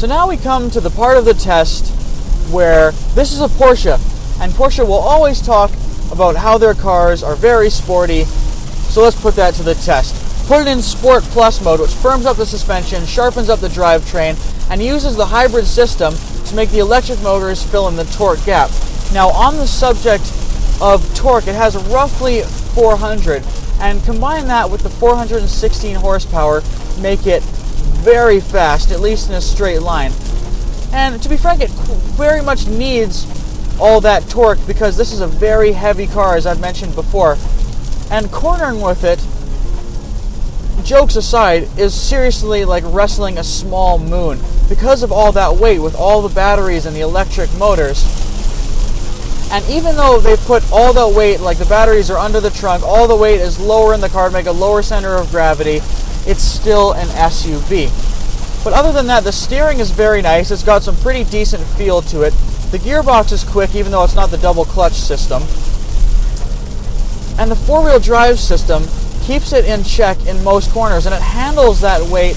So now we come to the part of the test where this is a Porsche, and Porsche will always talk about how their cars are very sporty. So let's put that to the test. Put it in Sport Plus mode, which firms up the suspension, sharpens up the drivetrain, and uses the hybrid system to make the electric motors fill in the torque gap. Now, on the subject of torque, it has roughly 400, and combine that with the 416 horsepower, make it very fast, at least in a straight line. And to be frank, it very much needs all that torque because this is a very heavy car, as I've mentioned before. And cornering with it, jokes aside, is seriously like wrestling a small moon because of all that weight with all the batteries and the electric motors. And even though they put all the weight, like the batteries are under the trunk, all the weight is lower in the car to make a lower center of gravity, it's still an SUV. But other than that, the steering is very nice. It's got some pretty decent feel to it. The gearbox is quick, even though it's not the double clutch system. And the four-wheel drive system keeps it in check in most corners, and it handles that weight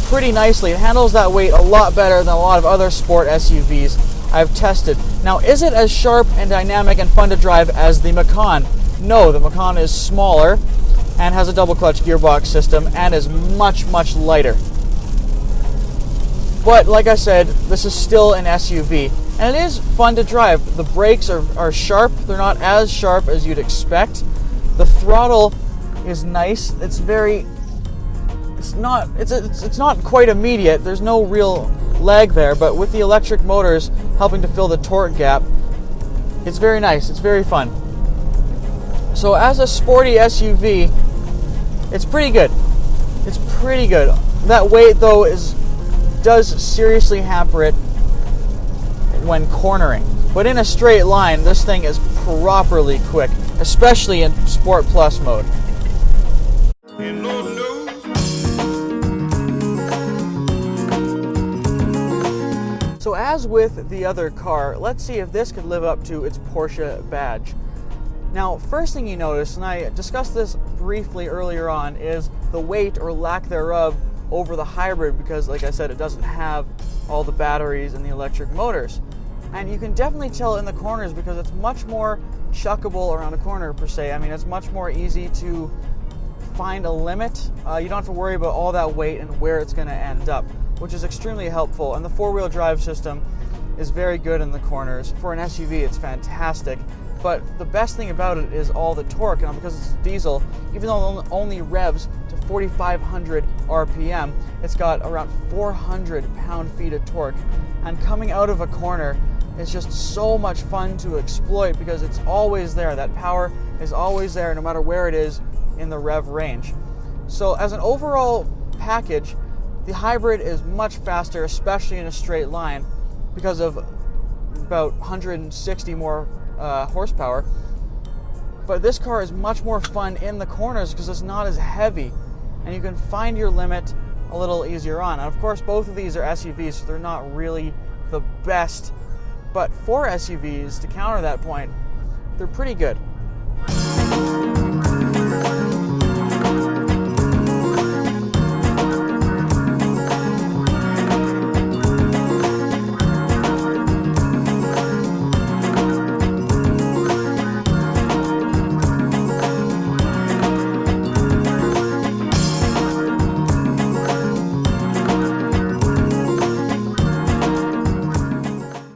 pretty nicely. It handles that weight a lot better than a lot of other sport SUVs I've tested. Now, is it as sharp and dynamic and fun to drive as the Macan? No, the Macan is smaller and has a double clutch gearbox system and is much, much lighter. But like I said, this is still an SUV, and it is fun to drive. The brakes are sharp. They're not as sharp as you'd expect. The throttle is nice. It's not quite immediate. There's no real lag there, but with the electric motors helping to fill the torque gap, it's very nice. It's very fun. So as a sporty SUV, it's pretty good. It's pretty good. That weight though does seriously hamper it when cornering. But in a straight line, this thing is properly quick, especially in Sport Plus mode. So as with the other car, let's see if this could live up to its Porsche badge. Now, first thing you notice, and I discussed this briefly earlier on, is the weight or lack thereof over the hybrid because, like I said, it doesn't have all the batteries and the electric motors. And you can definitely tell in the corners because it's much more chuckable around a corner per se. I mean, it's much more easy to find a limit. You don't have to worry about all that weight and where it's going to end up, which is extremely helpful. And the four-wheel drive system is very good in the corners. For an SUV, it's fantastic. But the best thing about it is all the torque, and because it's a diesel, even though it only revs to 4,500 RPM, it's got around 400 pound-feet of torque. And coming out of a corner is just so much fun to exploit because it's always there. That power is always there no matter where it is in the rev range. So as an overall package, the hybrid is much faster, especially in a straight line, because of about 160 more horsepower. But this car is much more fun in the corners because it's not as heavy, and you can find your limit a little easier on. And of course, both of these are SUVs, so they're not really the best. But for SUVs, to counter that point, they're pretty good.